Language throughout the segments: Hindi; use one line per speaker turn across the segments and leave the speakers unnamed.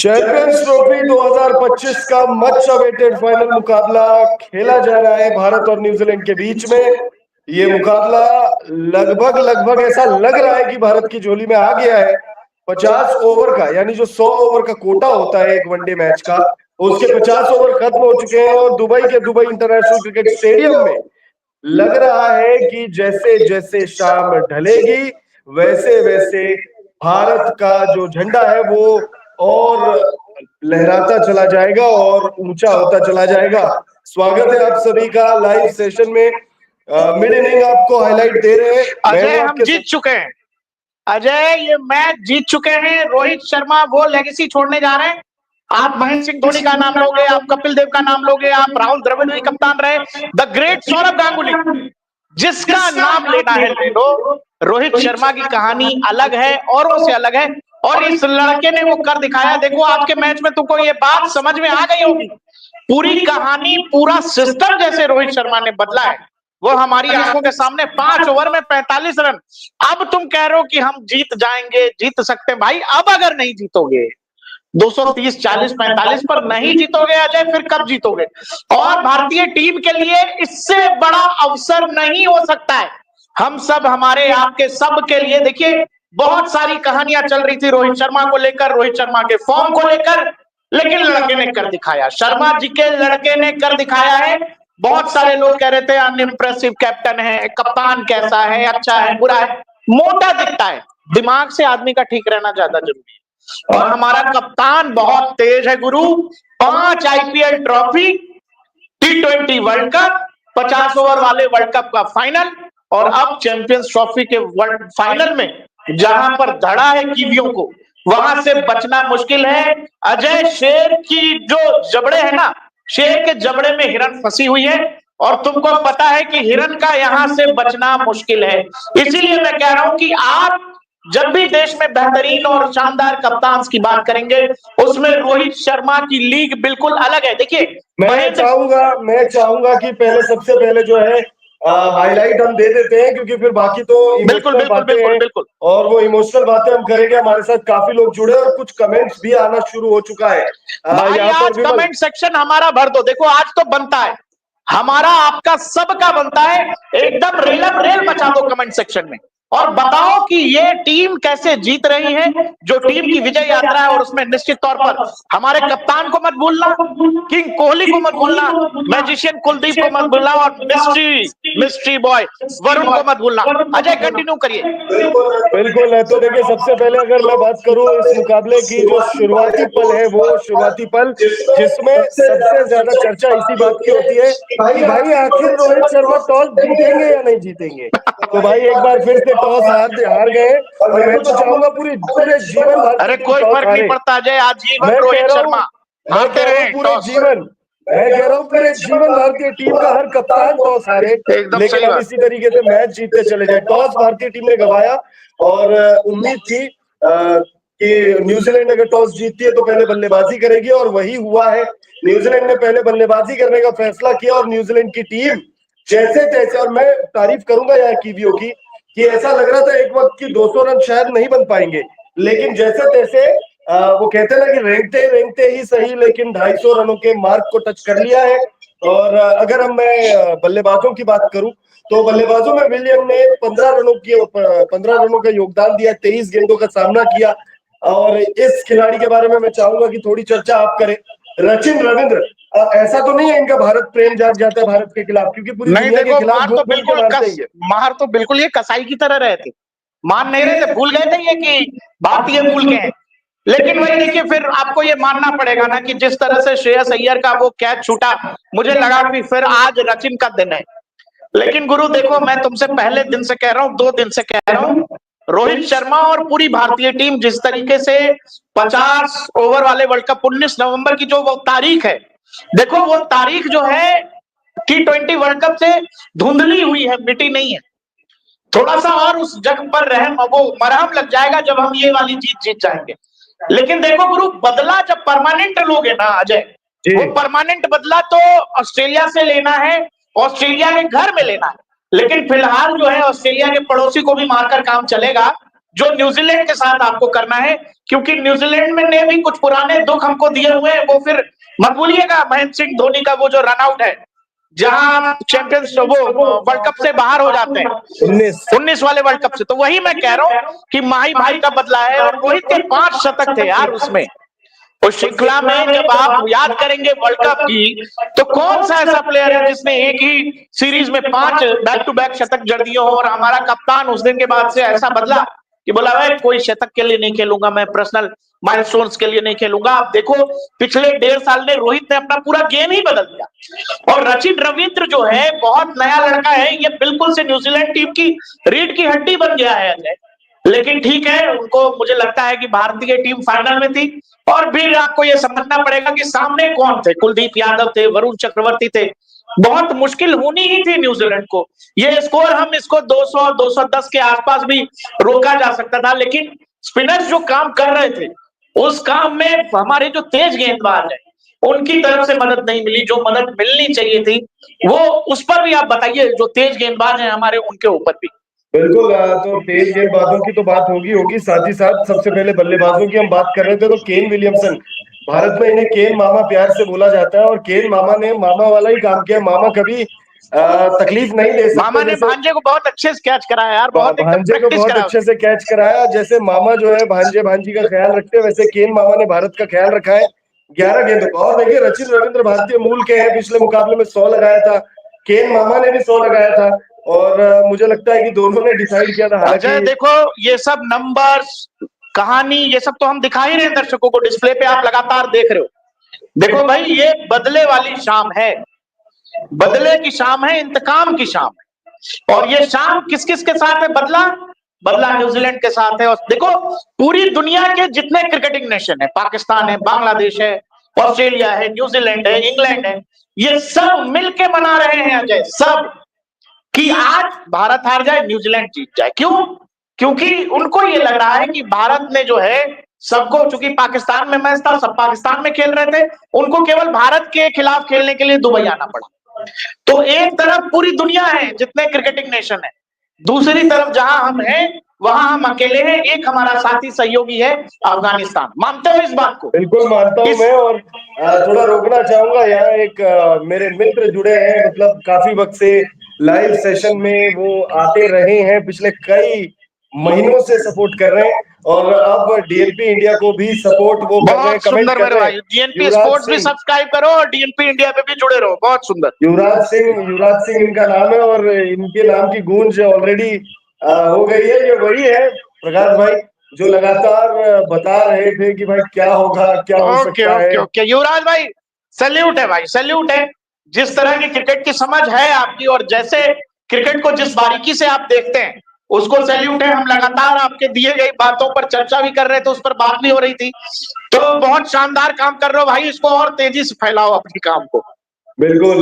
चैंपियंस ट्रॉफी 2025 का मच अवेटेड फाइनल मुकाबला खेला जा रहा है भारत और न्यूजीलैंड के बीच में। ये मुकाबला लगभग लगभग ऐसा लग रहा है कि भारत की झोली में आ गया है। 50 ओवर का, यानी जो 100 ओवर का कोटा होता है एक वनडे मैच का, उसके 50 ओवर खत्म हो चुके हैं और दुबई के दुबई इंटरनेशनल क्रिकेट स्टेडियम में लग रहा है कि जैसे जैसे शाम ढलेगी वैसे वैसे भारत का जो झंडा है वो और लहराता चला जाएगा और ऊंचा होता चला जाएगा। स्वागत है आप सभी का लाइव सेशन में। मिड इनिंग आपको हाईलाइट दे रहे हैं।
अजय, हम जीत चुके हैं। अजय, ये मैच जीत चुके हैं। रोहित शर्मा वो लेगेसी छोड़ने जा रहे हैं। आप महेंद्र सिंह धोनी का नाम लोगे, आप कपिल देव का नाम लोगे, आप राहुल द्रविड़ भी कप्तान रहे, द ग्रेट सौरव गांगुली, जिसका नाम लेना है ले लो। रोहित शर्मा की कहानी अलग है, औरों से अलग है, और इस लड़के ने वो कर दिखाया। देखो, आपके मैच में तुमको ये बात समझ में आ गई होगी। पूरी कहानी, पूरा सिस्टम जैसे रोहित शर्मा ने बदला है, वो हमारी आंखों के सामने 5 ओवर में 45 रन। अब तुम कह रहे हो कि हम जीत जाएंगे, जीत सकते हैं। भाई, अब अगर नहीं जीतोगे 230, 40, 45 पर नहीं जीतोगे अजय, फिर कब जीतोगे? और भारतीय टीम के लिए इससे बड़ा अवसर नहीं हो सकता है। हम सब, हमारे आपके सब के लिए, देखिए, बहुत सारी कहानियां चल रही थी रोहित शर्मा को लेकर, रोहित शर्मा के फॉर्म को लेकर, लेकिन लड़के ने कर दिखाया। शर्मा जी के लड़के ने कर दिखाया है। बहुत सारे लोग कह रहे थे अनइम्प्रेसिव कैप्टन है, कप्तान कैसा है, अच्छा है, बुरा है, मोटा दिखता है। दिमाग से आदमी का ठीक रहना ज्यादा जरूरी है, और हमारा कप्तान बहुत तेज है गुरु। 5 IPL trophy, T20 world cup, 50 over वाले वर्ल्ड कप का फाइनल, और अब चैंपियंस ट्रॉफी के वर्ल्ड फाइनल में जहां पर धड़ा है कीवियों को, वहां से बचना मुश्किल है। अजय, शेर की जो जबड़े है ना, शेर के जबड़े में हिरन फंसी हुई है, और तुमको पता है कि हिरन का यहां से बचना मुश्किल है। इसीलिए मैं कह रहा हूं कि आप जब भी देश में बेहतरीन और शानदार कप्तान की बात करेंगे, उसमें रोहित शर्मा की लीग बिल्कुल अलग है। देखिए,
मैं चाहूंगा कि सबसे पहले जो है हाईलाइट हम दे देते हैं, क्योंकि फिर बाकी तो इमोशनल बातें हैं, और वो इमोशनल बातें हम करेंगे। हमारे साथ काफी लोग जुड़े और कुछ कमेंट्स भी आना शुरू हो चुका है।
यहाँ पर कमेंट सेक्शन हमारा भर दो। देखो, आज तो बनता है, हमारा आपका सबका बनता है। एकदम रेलम रेल मचा दो कमेंट सेक्शन में, और बताओ कि ये टीम कैसे जीत रही है, जो टीम की विजय यात्रा है। और उसमें निश्चित तौर पर हमारे कप्तान को मत भूलना, किंग कोहली को मत भूलना, मैजिशियन कुलदीप को मत भूलना, और मिस्ट्री बॉय वरुण को मत भूलना। अजय, कंटिन्यू करिए।
बिल्कुल है। तो देखिए, सबसे पहले अगर मैं बात करूं इस मुकाबले की, जो शुरुआती पल है, वो शुरुआती पल जिसमें सबसे ज्यादा चर्चा इसी बात की होती है कि भाई आखिर रोहित शर्मा टॉस जीतेंगे या नहीं जीतेंगे। तो भाई एक बार फिर से टॉस हार गए, और मैं तो चाहूंगा पूरे जीवन भर,
अरे कोई फर्क नहीं पड़ता अजय, आज जीवन रोहित शर्मा हारते रहे।
पूरे जीवन, मैं कह रहा हूँ पूरे जीवन भारतीय टीम का हर कप्तान टॉस हारे, लेकिन अब इसी तरीके से मैच जीतते चले जाए। टॉस भारतीय टीम ने गंवाया, और उम्मीद थी कि न्यूजीलैंड अगर टॉस जीतती है तो पहले बल्लेबाजी करेगी, और वही हुआ है। न्यूजीलैंड ने पहले बल्लेबाजी करने का फैसला किया, और न्यूजीलैंड की टीम जैसे तैसे, और मैं तारीफ करूंगा यहाँ कीवियों की, कि ऐसा लग रहा था एक वक्त की 200 रन शायद नहीं बन पाएंगे, लेकिन जैसे तैसे वो कहते ना कि रेंगते ही सही, लेकिन 250 रनों के मार्क को टच कर लिया है। और अगर मैं बल्लेबाजों की बात करूं, तो बल्लेबाजों में विलियम ने 15 रनों का योगदान दिया, 23 गेंदों का सामना किया। और इस खिलाड़ी के बारे में मैं चाहूंगा कि थोड़ी चर्चा आप करें, रचिन रविंद्र। ऐसा तो नहीं है इनका भारत प्रेम जाग जाता है भारत के खिलाफ, क्योंकि पूरी दुनिया के खिलाफ
मार तो बिल्कुल ये कसाई की तरह रहे थे, मान नहीं रहे थे, भूल गए थे ये कि भारतीय मूल के हैं। लेकिन वही देखिए, फिर आपको ये मानना पड़ेगा ना कि जिस तरह से श्रेयस अय्यर का वो कैच छूटा, मुझे लगा कि फिर आज रचिन का दिन है। लेकिन गुरु देखो, मैं तुमसे पहले दिन से कह रहा हूं, 2 दिन से कह रहा हूं, रोहित शर्मा और पूरी भारतीय टीम जिस तरीके से 50 ओवर वाले वर्ल्ड कप 19 नवंबर की जो वो तारीख है, देखो वो तारीख जो है T20 वर्ल्ड कप से धुंधली हुई है, मिटी नहीं है। थोड़ा सा और उस जख्म पर रहम, वो मरहम लग जाएगा जब हम ये वाली जीत जाएंगे। लेकिन देखो गुरु, बदला जब परमानेंट लोगे ना अजय, वो परमानेंट बदला तो ऑस्ट्रेलिया से लेना है, ऑस्ट्रेलिया के घर में लेना है। लेकिन फिलहाल जो है ऑस्ट्रेलिया के पड़ोसी को भी मारकर काम चलेगा। जो न्यूजीलैंड के साथ आपको करना है, क्योंकि न्यूजीलैंड में ने भी कुछ पुराने दुख हमको दिए हुए हैं। वो फिर मत भूलिएगा महेंद्र सिंह धोनी का वो जो रन आउट है, जहां चैंपियंस वो वर्ल्ड कप से बाहर हो जाते हैं 19 वाले वर्ल्ड कप से। तो वही मैं कह रहा हूं कि माही भाई का बदला है, और रोहित के 5 शतक थे यार उसमें। उस श्रृंखला में जब आप याद करेंगे वर्ल्ड कप की, तो कौन सा ऐसा प्लेयर है जिसने एक ही सीरीज में 5 बैक टू बैक शतक जड़ दिए हो। और हमारा कप्तान उस दिन के बाद से ऐसा बदला कि बोला भाई कोई शतक के लिए नहीं खेलूंगा, मैं पर्सनल माइलस्टोन्स के लिए नहीं खेलूंगा। आप देखो पिछले 1.5 साल में रोहित ने अपना पूरा गेम ही बदल दिया। और रचिन रविंद्र जो है बहुत नया लड़का है, ये बिल्कुल से न्यूजीलैंड टीम की रीढ़ की हड्डी बन गया है अजय। लेकिन ठीक है, उनको मुझे लगता है कि भारतीय टीम फाइनल में थी। और फिर आपको ये समझना पड़ेगा कि सामने कौन थे, कुलदीप यादव थे, वरुण चक्रवर्ती थे। बहुत मुश्किल होनी ही थी न्यूजीलैंड को। ये स्कोर हम इसको 200 210 के आसपास भी रोका जा सकता था, लेकिन स्पिनर्स जो काम कर रहे थे उस काम में हमारे जो तेज गेंदबाज है उनकी तरफ से मदद नहीं मिली। जो मदद मिलनी चाहिए थी वो उस पर भी आप बताइए, जो तेज गेंदबाज हैं हमारे उनके ऊपर भी।
बिल्कुल। तो तेज गेंदबाजों की तो बात होगी होगी, साथ ही साथ सबसे पहले बल्लेबाजों की हम बात कर रहे थे तो केन विलियमसन, भारत में इन्हें केन मामा प्यार से बोला जाता है, और केन मामा ने मामा वाला ही काम किया। मामा कभी तकलीफ नहीं दे सकते।
मामा ने भांजे को बहुत अच्छे से कैच कराया यार, बहुत
भांजे को बहुत अच्छे से कैच कराया। जैसे मामा जो है भांजे भांजी का ख्याल रखते हैं, वैसे केन मामा ने भारत का ख्याल रखा है 11 गेंदों का। और देखिए रचिन रविंद्र भारतीय मूल के हैं, पिछले मुकाबले में 100 लगाया था, केन मामा ने भी 100 लगाया था। और मुझे लगता है कि दोनों ने डिसाइड किया था।
हालांकि देखो ये सब नंबर्स कहानी ये सब तो हम दिखा ही रहे हैं दर्शकों को, डिस्प्ले पे आप लगातार देख रहे हो। देखो भाई ये बदले वाली शाम है, बदले की शाम है, इंतकाम की शाम है। और ये शाम किस किस के साथ है? बदला बदला न्यूजीलैंड के साथ है। और देखो पूरी दुनिया के जितने क्रिकेटिंग नेशन है, पाकिस्तान है, बांग्लादेश है, ऑस्ट्रेलिया है, न्यूजीलैंड है, इंग्लैंड है, ये सब मिलके मना रहे हैं अजय, सब, कि आज भारत हार जाए न्यूजीलैंड जीत जाए। क्यों? क्योंकि उनको ये लग रहा है कि भारत ने जो है सबको, चूंकि पाकिस्तान में मैच था, सब पाकिस्तान में खेल रहे थे, उनको केवल भारत के खिलाफ खेलने के लिए दुबई आना पड़ा। तो एक तरफ पूरी दुनिया है जितने क्रिकेटिंग नेशन है, दूसरी तरफ जहां हम हैं वहां हम अकेले हैं। एक हमारा साथी सहयोगी है अफगानिस्तान। मानते हो इस बात को?
बिल्कुल मानता हूं मैं। और थोड़ा रोकना चाहूंगा, यहाँ एक मेरे मित्र जुड़े हैं, मतलब काफी वक्त से लाइव सेशन में वो आते रहे हैं, पिछले कई महीनों से सपोर्ट कर रहे हैं, और अब डीएनपी इंडिया को भी सपोर्ट वो कर रहे हैं, कमेंट कर रहे हैं।
डीएनपी स्पोर्ट्स भी सब्सक्राइब करो और डीएनपी इंडिया पे भी जुड़े रहो। बहुत सुंदर।
युवराज सिंह इनका नाम है, और इनके नाम की गूंज ऑलरेडी हो गई है। ये वही है प्रकाश भाई जो लगातार बता रहे थे कि भाई क्या होगा, क्या हो सकता है।
ओके युवराज भाई, सैल्यूट है भाई, सैल्यूट है। जिस तरह की क्रिकेट की समझ है आपकी, और जैसे क्रिकेट को जिस बारीकी से आप देखते हैं, उसको सैल्यूट है। हम लगातार आपके दिए गई बातों पर चर्चा भी कर रहे थे, उस पर बात भी हो रही थी। तो बहुत शानदार काम कर रहे हो भाई, इसको और तेजी से फैलाओ अपने काम को।
बिल्कुल,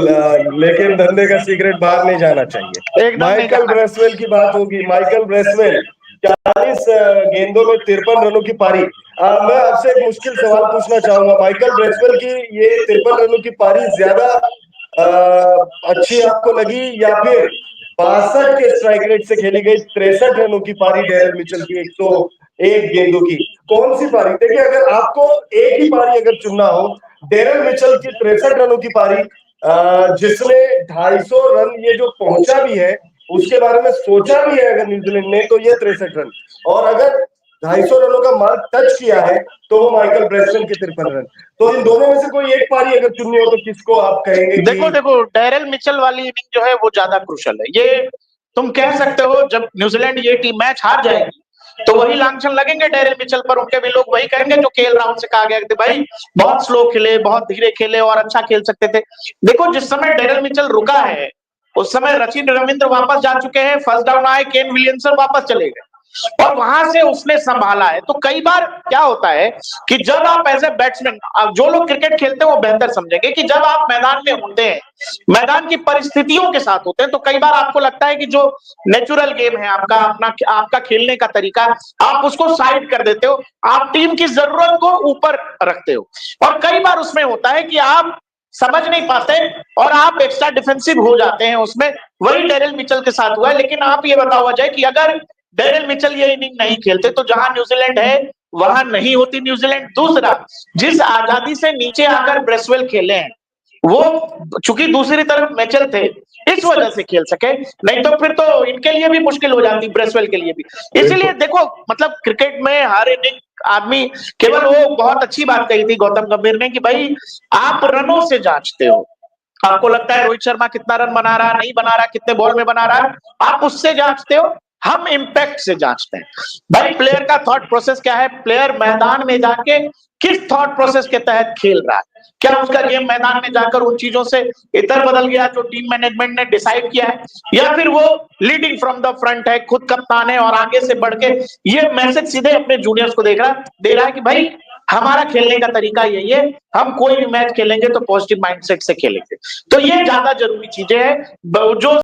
लेकिन धंधे का सीक्रेट बाहर नहीं जाना चाहिए। माइकल ब्रेसवेल की बात होगी। माइकल ब्रेसवेल 40 गेंदों में 53 रनों की पारी। मैं आपसे एक मुश्किल सवाल पूछना चाहूंगा। माइकल ब्रेसवेल की ये 53 रनों की पारी ज्यादा अच्छी आपको लगी, या फिर 62 के स्ट्राइक रेट से खेली गई 63 रनों की पारी डेरिल मिचेल की 101 गेंदों की? कौन सी पारी? देखिए अगर आपको एक ही पारी अगर चुनना हो, डेरिल मिचेल की 63 रनों की पारी जिसमें 250 रन ये जो पहुंचा भी है, उसके बारे में सोचा भी है अगर न्यूजीलैंड ने, तो ये 63 रन। और अगर 250 रनों का मार्क टच किया है तो वो माइकल ब्रेसवेल के 53 रन। तो इन दोनों में से कोई एक पारी अगर चुननी हो तो किसको आप कहेंगे?
देखो डेरिल मिचेल वाली इनिंग जो है वो ज्यादा क्रूशल है। ये तुम कह सकते हो जब न्यूजीलैंड ये टीम मैच हार जाएगी तो वही लांछन लगेंगे डेरिल मिचेल पर, उनके भी लोग वही कहेंगे जो केएल राहुल से कहा गया कि भाई बहुत स्लो खेले, बहुत धीरे खेले और अच्छा खेल सकते थे। देखो जिस समय डेरिल मिचेल रुका है उस समय रचिन रविंद्र वापस जा चुके हैं, फर्स्ट डाउन आए, केन विलियमसन वापस चले गए और वहां से उसने संभाला है। तो कई बार क्या होता है कि जब आप एज ए बैट्समैन, जो लोग क्रिकेट खेलते हैं वो बेहतर समझेंगे कि जब आप मैदान में होते हैं, मैदान की परिस्थितियों के साथ होते हैं, तो कई बार आपको लगता है कि जो नेचुरल गेम है आपका, आपका खेलने का तरीका, आप उसको साइड कर देते हो, आप टीम की जरूरत को ऊपर रखते हो। और कई बार उसमें होता है कि आप समझ नहीं पाते और आप एक्स्ट्रा डिफेंसिव हो जाते हैं उसमें। वही डेरिल मिचेल के साथ हुआ है। लेकिन आप ये बताओ अजय कि अगर डेरिल मिचेल ये इनिंग नहीं खेलते, तो जहां न्यूजीलैंड है वहां नहीं होती न्यूजीलैंड। दूसरा, जिस आजादी से नीचे आकर ब्रेसवेल खेले हैं, वो चूंकि दूसरी तरफ मिचेल थे, इस वजह से खेल सके, नहीं तो फिर तो इनके लिए भी मुश्किल हो जाती, ब्रेसवेल के लिए भी। इसीलिए देखो, मतलब क्रिकेट में हर इनिंग आदमी, केवल वो बहुत अच्छी बात कही थी गौतम गंभीर ने कि भाई आप रनों से जांचते हो। आपको लगता है रोहित शर्मा कितना रन बना रहा, नहीं बना रहा, कितने बॉल में बना रहा है, आप उससे जांचते हो, हम इंपैक्ट से जांचते हैं। भाई प्लेयर का थॉट प्रोसेस क्या है, प्लेयर मैदान में जाके किस थॉट प्रोसेस के तहत खेल रहा है, क्या उसका गेम मैदान में जाकर उन चीजों से इधर बदल गया जो टीम मैनेजमेंट ने डिसाइड किया है, या फिर वो लीडिंग फ्रॉम द फ्रंट है, खुद कप्तान है और आगे से बढ़ के ये मैसेज सीधे अपने जूनियर्स को दे रहा है कि भाई हमारा खेलने का तरीका यही है, हम कोई भी मैच खेलेंगे तो पॉजिटिव माइंडसेट से खेलेंगे। तो ये ज्यादा जरूरी चीजें हैं जो